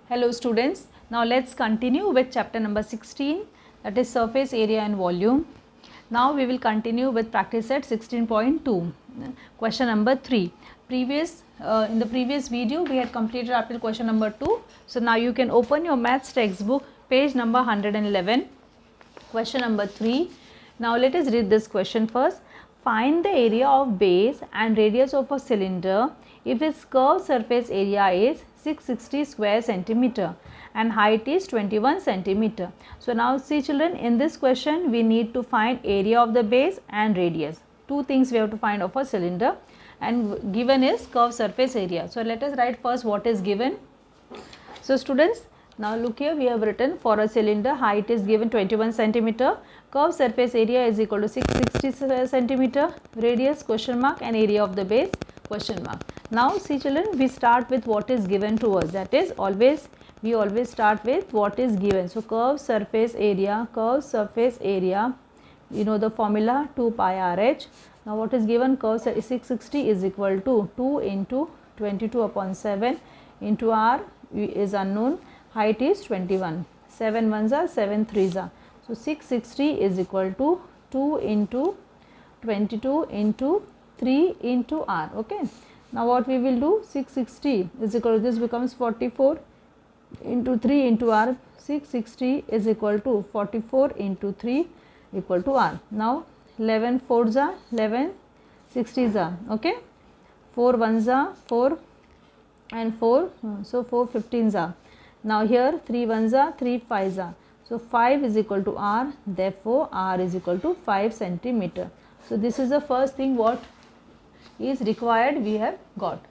Hello students, now let's continue with chapter number 16, that is surface area and volume. Now we will continue with practice set 16.2. Question number 3. In the previous video we had completed up till question number 2. So now you can open your maths textbook, page number 111. Question number 3. Now let us read this question first. Find the area of base and radius of a cylinder if its curved surface area is 660 square centimeter and height is 21 centimeter. So now see children, in this question we need to find area of the base and radius. Two things we have to find of a cylinder, and given is curved surface area. So let us write first what is given. So students, now look here, we have written for a cylinder height is given 21 centimeter, curved surface area is equal to 660 centimeter, radius question mark, and area of the base question mark. Now see children, we start with what is given to us, that is we always start with what is given. So curved surface area, you know the formula 2 pi RH. Now what is given, curve 660 is equal to 2 into 22 upon 7 into R is unknown, height is 21, 7 ones are 7 threes are. So 660 is equal to 2 into 22 into 3 into R. Okay. Now what we will do, 660 is equal to, this becomes 44 into 3 into R. 660 is equal to 44 into 3 equal to R. Now 11 fours are 11 60s are. Okay. 4 ones are 4 and 4, so 4 15s are. Now here 3 ones are 3 5s are. So 5 is equal to R, therefore R is equal to 5 centimeter. So this is the first thing what is required we have got.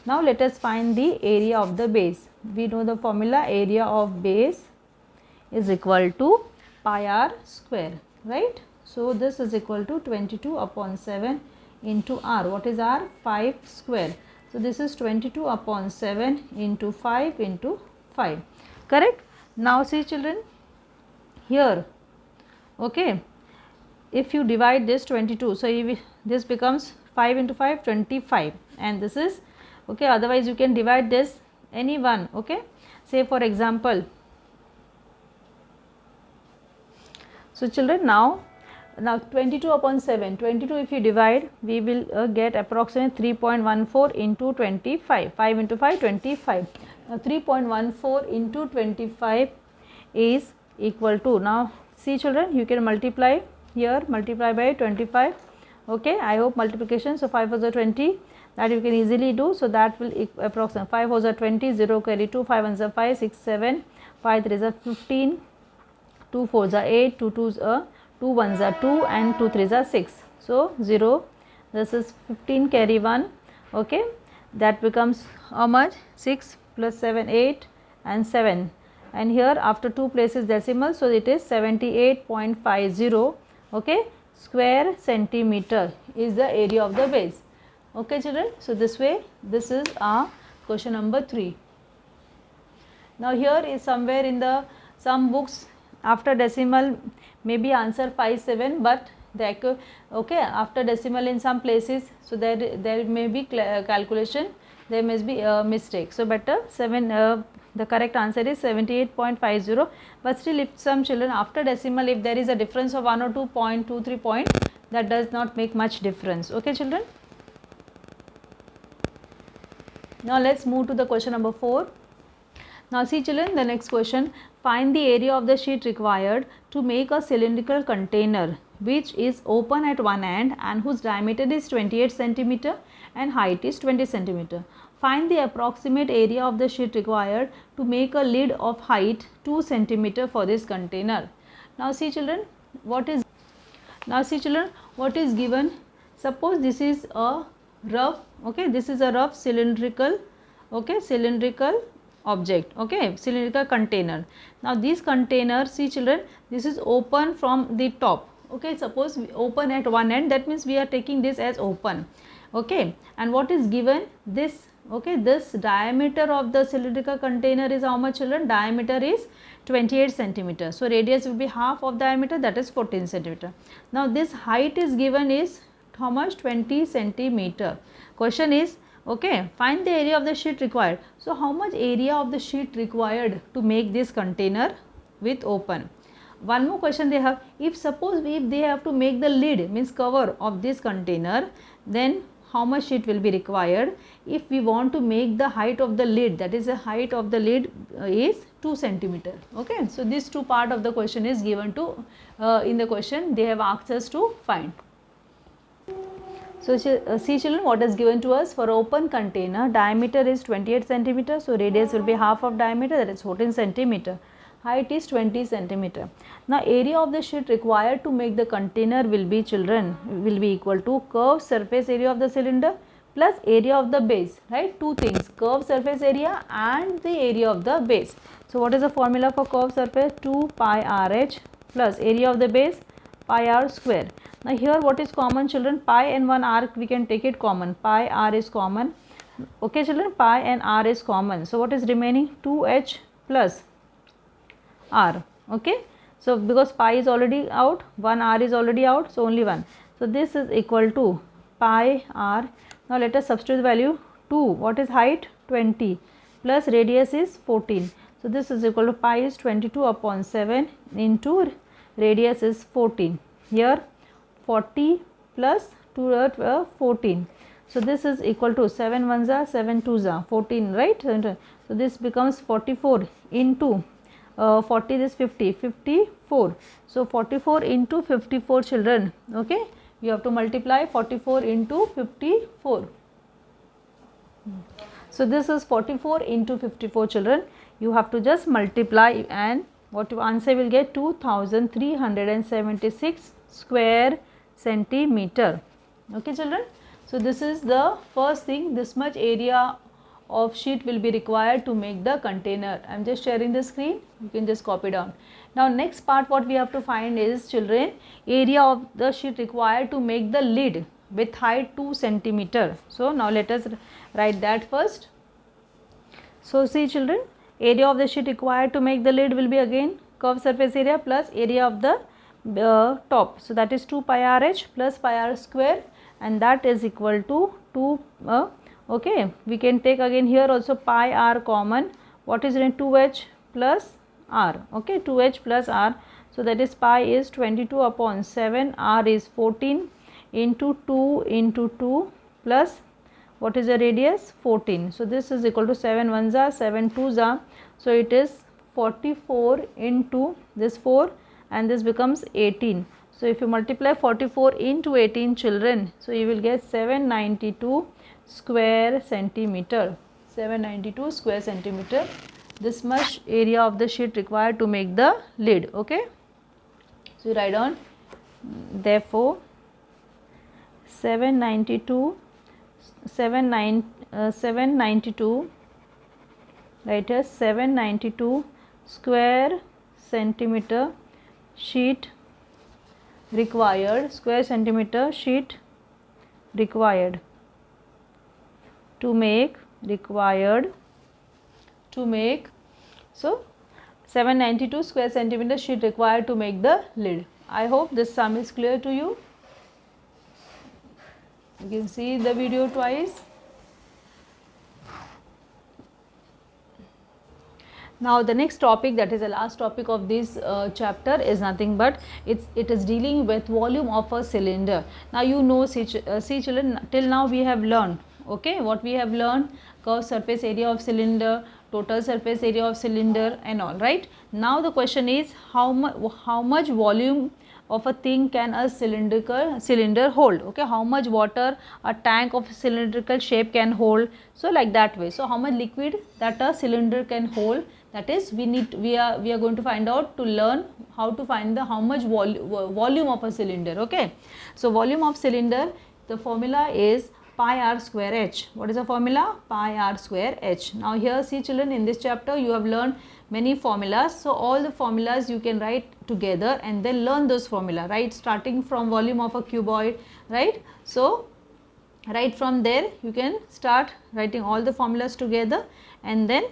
Now let us find the area of the base. We know the formula, area of base is equal to pi R square, right? So this is equal to 22 upon 7 into R. What is R? 5 square. So this is 22 upon 7 into 5 into 5, correct? Now see children, here, okay, if you divide this 22, so this becomes 5 into 5, 25, and this is, okay, otherwise you can divide this any one, okay. Say for example, so children, now 22 upon 7, 22 if you divide, we will get approximately 3.14 into 25, 5 into 5, 25. Now 3.14 into 25 is equal to, now see children, you can multiply here, multiply by 25, okay. I hope multiplication, so 5 4 20, that you can easily do. So that will approximate 5 4 20, 0 carry 2, 5 1 5, 6 7, 5 3 15, 2 4 8, 2 2 2 1s are 2 and 2 3s are 6. So 0, this is 15 carry 1, okay, that becomes how much, 6 plus 7 8 and 7, and here after 2 places decimal, so it is 78.50, okay, square centimeter is the area of the base, okay children. So this way, this is our question number 3. Now here is somewhere in the some books after decimal maybe answer 5 7, but the okay, after decimal in some places, so there may be calculation, there must be a mistake. So better 7, the correct answer is 78.50, but still if some children after decimal, if there is a difference of 1 or 2 point, 2 3 point, that does not make much difference, okay children. Now let's move to the question number 4. Now see children, the next question, find the area of the sheet required to make a cylindrical container which is open at one end and whose diameter is 28 centimeter and height is 20 centimeter. Find the approximate area of the sheet required to make a lid of height 2 centimeter for this container. Now see children, what is given. Suppose this is a rough, okay, this is a rough cylindrical, okay, cylindrical object, okay, cylindrical container. Now this container, see children, this is open from the top, okay, suppose we open at one end, that means we are taking this as open, okay, and what is given, this, okay, this diameter of the cylindrical container is how much children, diameter is 28 centimeter, so radius will be half of diameter, that is 14 centimeter. Now this height is given is how much, 20 centimeter. Question is Okay, find the area of the sheet required. So how much area of the sheet required to make this container with open? One more question they have, if suppose if they have to make the lid, means cover of this container, then how much sheet will be required? If we want to make the height of the lid, that is the height of the lid is 2 centimeter. Okay, so this two part of the question is given to in the question they have asked us to find. So see children, what is given to us for open container, diameter is 28 centimeter, so radius will be half of diameter, that is 14 centimeter. Height is 20 centimeter. Now area of the sheet required to make the container will be children will be equal to curved surface area of the cylinder plus area of the base, right? Two things, curved surface area and the area of the base. So what is the formula for curved surface? 2 pi RH plus area of the base pi r square. Now here what is common children? Pi and 1 r we can take it common. Pi r is common. Okay children, pi and r is common. So what is remaining? 2h plus r. Okay. So because pi is already out, 1 r is already out, so only 1. So this is equal to pi r. Now let us substitute the value 2. What is height? 20 plus radius is 14. So this is equal to pi is 22 upon 7 into radius is 14. Here 40 plus 2 14. So this is equal to 7 ones are 7 twos are 14, right? So this becomes 44 into 40 is 50, 54. So 44 into 54 children. Okay, you have to multiply 44 into 54. So this is 44 into 54 children. You have to just multiply and what your answer will get? 2376 square centimeter. Okay children. So this is the first thing, this much area of sheet will be required to make the container. I am just sharing the screen, you can just copy down. Now next part what we have to find is children, area of the sheet required to make the lid with height 2 centimeter. So now let us write that first. So see children, area of the sheet required to make the lid will be again curved surface area plus area of the top. So that is 2 pi RH plus pi r square, and that is equal to 2 okay, we can take again here also pi r common. What is in 2h plus r? Okay, 2h plus r. So that is pi is 22 upon 7, r is 14 into 2 plus what is the radius? 14. So this is equal to 7 ones are 7 twos are. So it is 44 into this 4 and this becomes 18. So if you multiply 44 into 18 children, so you will get 792 square centimeter. 792 square centimeter. This much area of the sheet required to make the lid. Okay. So you write down, therefore 792 write as 792 square centimeter sheet required, square centimeter sheet required to make, so 792 square centimeter sheet required to make the lid. I hope this sum is clear to you. You can see the video twice. Now the next topic, that is the last topic of this chapter, is nothing but it is dealing with volume of a cylinder. Now you know, see children, till now we have learned, okay, what we have learned, curved surface area of cylinder, total surface area of cylinder and all, right? Now the question is how much volume of a thing can a cylinder hold? Okay, how much water a tank of cylindrical shape can hold? So like that way. So how much liquid that a cylinder can hold, that is we are going to find out, to learn how to find the how much volume of a cylinder. Okay, so volume of cylinder, the formula is pi r square h. What is the formula? Pi r square h. Now here see children, in this chapter you have learned many formulas. So all the formulas you can write together and then learn those formula, right? Starting from volume of a cuboid, right? So right from there you can start writing all the formulas together and then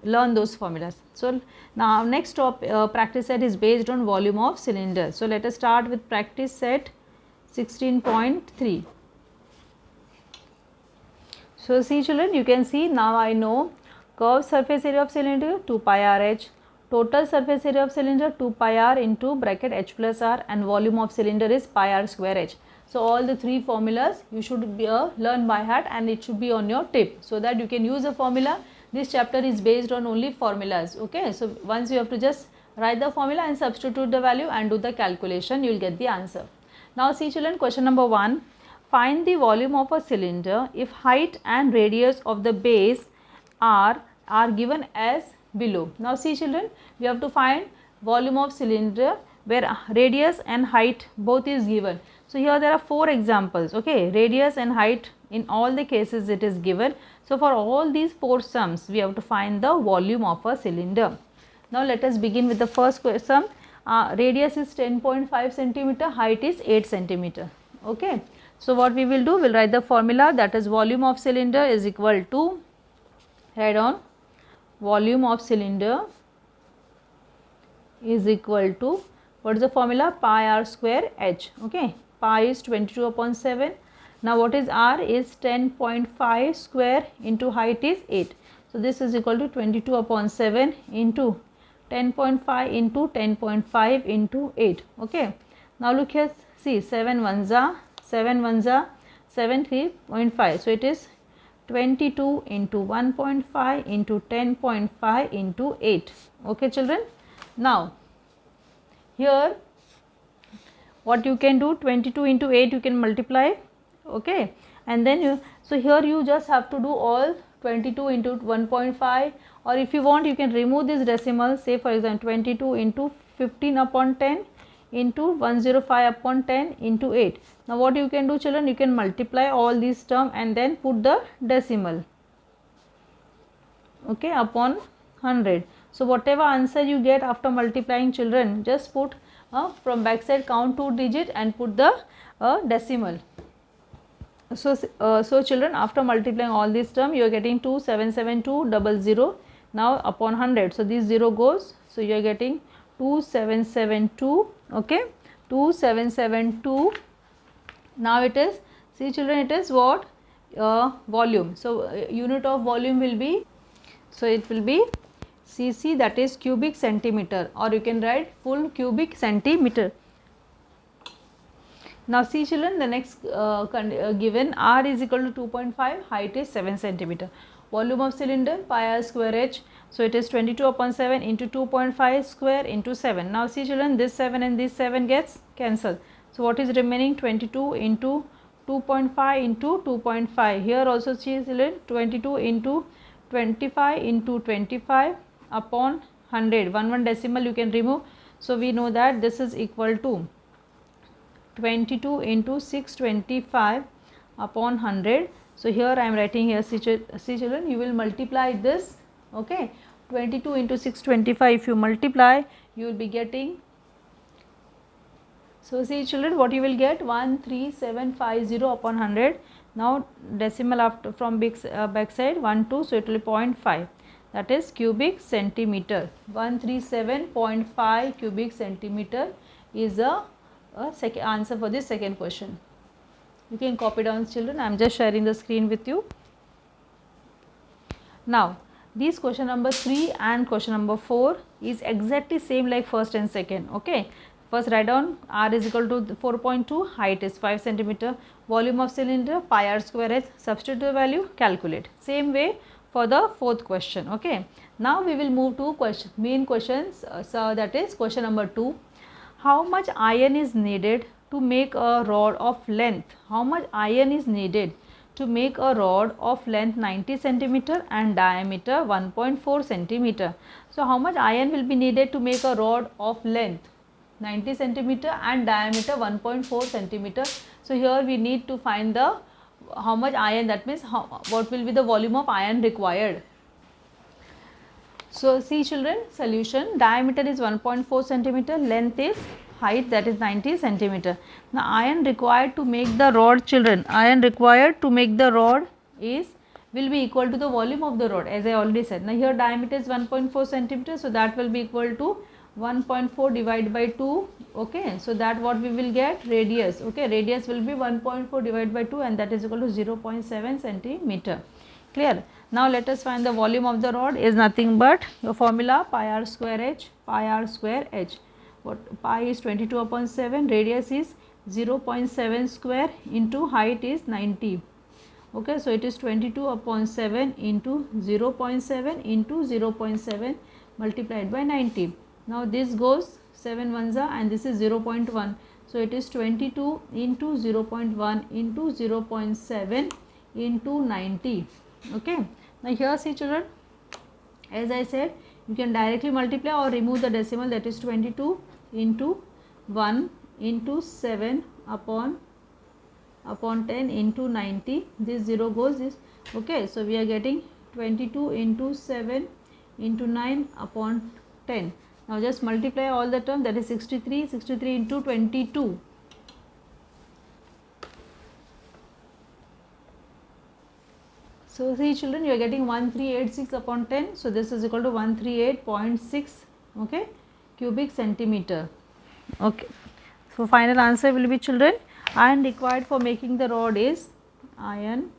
learn those formulas. So now next practice set is based on volume of cylinder. So let us start with practice set 16.3. So see children, you can see now I know curved surface area of cylinder 2 pi r h, total surface area of cylinder 2 pi r into bracket h plus r, and volume of cylinder is pi r square h. So all the three formulas you should be, learn by heart, and it should be on your tip so that you can use a formula. This chapter is based on only formulas. Okay, so once you have to just write the formula and substitute the value and do the calculation, you will get the answer. Now see children, question number 1. Find the volume of a cylinder if height and radius of the base are given as below. Now see children, we have to find volume of cylinder where radius and height both is given. So here there are 4 examples. Okay, radius and height in all the cases it is given. So for all these 4 sums we have to find the volume of a cylinder. Now let us begin with the first sum. Radius is 10.5 centimeter, height is 8 centimeter. Okay, so what we will do, we will write the formula, that is volume of cylinder is equal to, write down, volume of cylinder is equal to, what is the formula, pi r square h. Okay, pi is 22 upon 7. Now what is r is 10.5 square into height is 8. So this is equal to 22 upon 7 into 10.5 into 10.5 into 8. Okay, now look here, see 7 ones are 3.5. So it is 22 into 1.5 into 10.5 into 8. Okay children, now here what you can do, 22 into 8 you can multiply. Okay, and then you, so here you just have to do all 22 into 1.5, or if you want you can remove this decimal, say for example 22 into 15 upon 10 into 105 upon 10 into 8. Now what you can do children, you can multiply all these term and then put the decimal, okay, upon 100. So whatever answer you get after multiplying children, just put from back side count 2 digit and put the decimal. So children, after multiplying all this term you are getting 277200 now upon 100. So this 0 goes, so you are getting 2772. Okay, 2772. Now it is, see children, it is what, volume. So unit of volume will be, so it will be cc, that is cubic centimeter, or you can write full cubic centimeter. Now see children, the next given, r is equal to 2.5, height is 7 centimeter, volume of cylinder pi r square h. So it is 22 upon 7 into 2.5 square into 7. Now see children, this 7 and this 7 gets cancelled. So what is remaining, 22 into 2.5 into 2.5. Here also see children, 22 into 25 into 25 upon 100. One decimal you can remove. So we know that this is equal to 22 into 625 upon 100. So here I am writing here, see children, you will multiply this. Okay, 22 into 625, if you multiply you will be getting, so see children, what you will get, 13750 upon 100. Now decimal after from back side 1 2, so it will be 0.5, that is cubic centimeter. 137.5 cubic centimeter is a second answer for this second question. You can copy down children, I am just sharing the screen with you. Now these question number 3 and question number 4 is exactly same like first and second. Okay, first write down, r is equal to 4.2, height is 5 centimeter, volume of cylinder pi r square h, substitute the value, calculate. Same way for the fourth question. Okay, now we will move to main questions. So that is question number 2. How much iron is needed to make a rod of length? How much iron is needed to make a rod of length 90 centimeter and diameter 1.4 centimeter? So how much iron will be needed to make a rod of length 90 centimeter and diameter 1.4 centimeter? So here we need to find the how much iron, that means what will be the volume of iron required. So see children, solution, diameter is 1.4 centimeter, length is height, that is 90 centimeter. Now iron required to make the rod children, iron required to make the rod will be equal to the volume of the rod, as I already said. Now here diameter is 1.4 centimeter, so that will be equal to 1.4 divided by 2 Okay, so that what we will get, radius. Okay, radius will be 1.4 divided by 2 and that is equal to 0.7 centimeter. Clear? Now let us find the volume of the rod is nothing but your formula pi r square h, pi r square h. What pi is 22 upon 7, radius is 0.7 square into height is 90. Okay, so it is 22 upon 7 into 0.7 into 0.7 multiplied by 90. Now this goes 7 ones are and this is 0.1. So it is 22 into 0.1 into 0.7 into 90. Okay, now here see children, as I said, you can directly multiply or remove the decimal, that is 22 into 1 into 7 upon 10 into 90. This 0 goes this. Okay, so we are getting 22 into 7 into 9 upon 10. Now just multiply all the term, that is 63 into 22. So see children, you are getting 1386 upon 10. So this is equal to 138.6 okay cubic centimeter. Okay, so final answer will be children, iron required for making the rod is, iron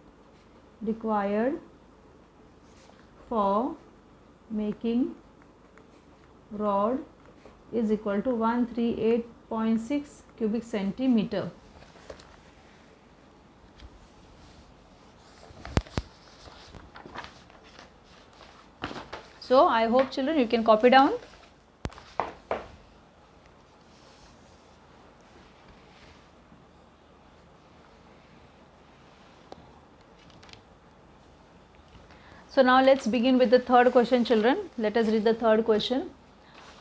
required for making rod is equal to 138.6 cubic centimeter. So I hope children you can copy down. So now let's begin with the third question children. Let us read the third question.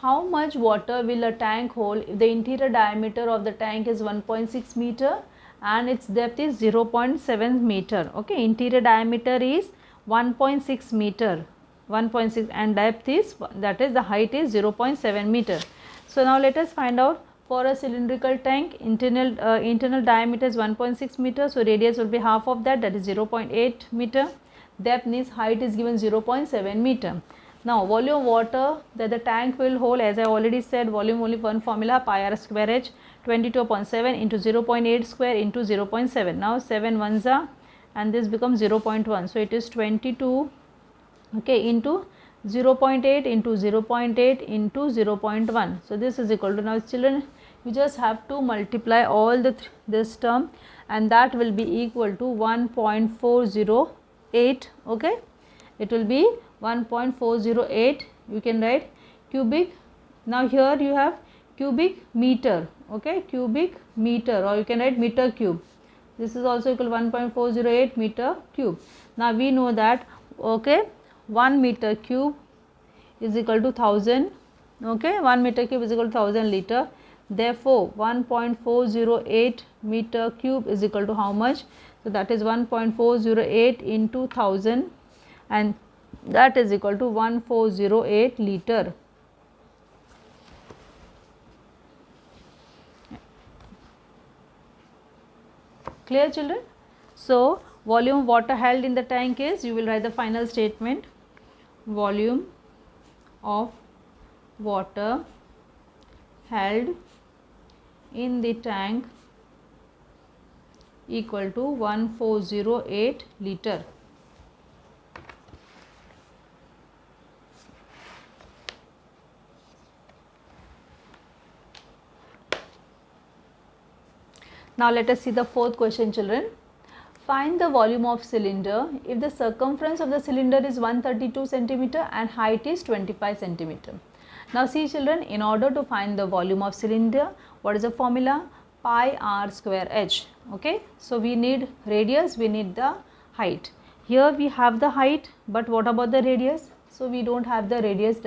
How much water will a tank hold if the interior diameter of the tank is 1.6 meter and its depth is 0.7 meter. Okay, interior diameter is 1.6 meter, 1.6 and depth is, that is the height is 0.7 meter. So now let us find out, for a cylindrical tank, internal diameter is 1.6 meter, so radius will be half of that, that is 0.8 meter. Depth means height is given 0.7 meter. Now volume of water that the tank will hold, as I already said, volume only one formula, pi r square h, 22 upon 7 into 0.8 square into 0.7. Now 7 ones are and this becomes 0.1. So it is 22 okay into 0.8 into 0.8 into 0.1. So this is equal to, now children you just have to multiply all this term and that will be equal to 1.408. okay, it will be 1.408. you can write cubic. Now here you have cubic meter, okay, cubic meter, or you can write meter cube. This is also equal to 1.408 meter cube. Now we know that okay 1 meter cube is equal to 1000, okay, 1 meter cube is equal to 1000 liter. Therefore 1.408 meter cube is equal to how much? So that is 1.408 into 1000 and that is equal to 1408 liter. Clear children? So volume of water held in the tank is, you will write the final statement, volume of water held in the tank equal to 1408 liter. Now let us see the fourth question children. Find the volume of cylinder if the circumference of the cylinder is 132 centimeter and height is 25 centimeter. Now see children, in order to find the volume of cylinder, what is the formula? Pi r square h. Okay, so we need radius, we need the height. Here we have the height, but what about the radius? So we don't have the radius.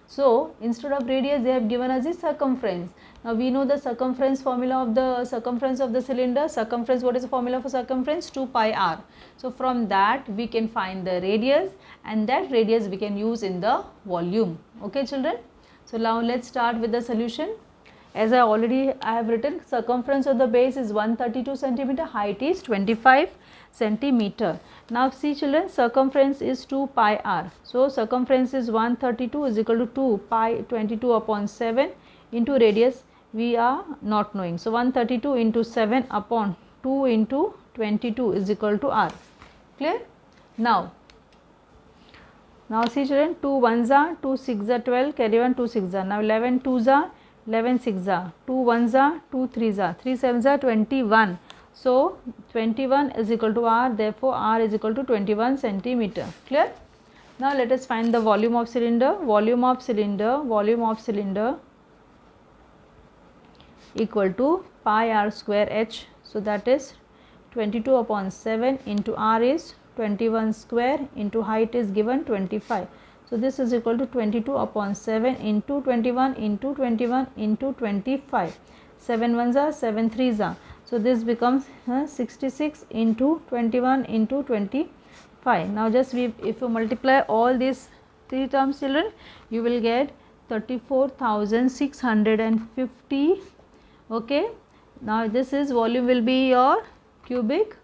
So instead of radius they have given us the circumference. Now we know the circumference formula of the circumference of the cylinder. Circumference, what is the formula for circumference? 2 pi r. So from that we can find the radius and that radius we can use in the volume. Okay children. So now let's start with the solution. As I have written, circumference of the base is 132 centimeter, height is 25 centimeter. Now see children, circumference is 2 pi r. So circumference is 132 is equal to 2 pi 22 upon 7 into radius we are not knowing. So 132 into 7 upon 2 into 22 is equal to R. Clear? Now see children, 2 1s are 2 6s are 12, carry 1 2 6s are. Now 11 2s are 11 6s are, 2 1s are 2 3s are, 3 7s are 21. So 21 is equal to R, therefore R is equal to 21 centimeter. Clear? Now let us find the volume of cylinder. Volume of cylinder equal to pi r square h. So that is 22 upon 7 into R is 21 square into height is given 25. So this is equal to 22 upon 7 into 21 into 21 into 25. 7 1s are 7 3s are. So this becomes 66 into 21 into 25. Now just if you multiply all these three terms children, you will get 34,650. Okay. Now this is volume will be your cubic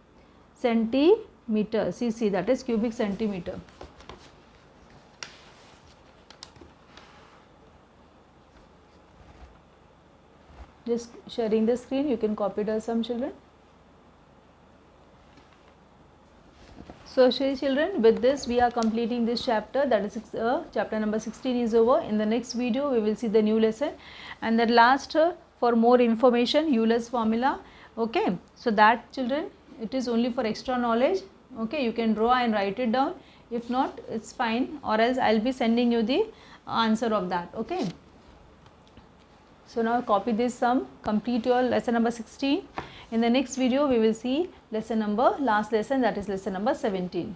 centimeter, cc, that is cubic centimeter. Just sharing the screen, you can copy it some children. So children, with this we are completing this chapter, that is chapter number 16 is over. In the next video we will see the new lesson, and the last for more information, Euler's formula. Okay, so that children, it is only for extra knowledge. Okay, you can draw and write it down. If not, it's fine, or else I'll be sending you the answer of that. Okay. So now copy this sum, complete your lesson number 16. In the next video we will see lesson number, last lesson, that is lesson number 17.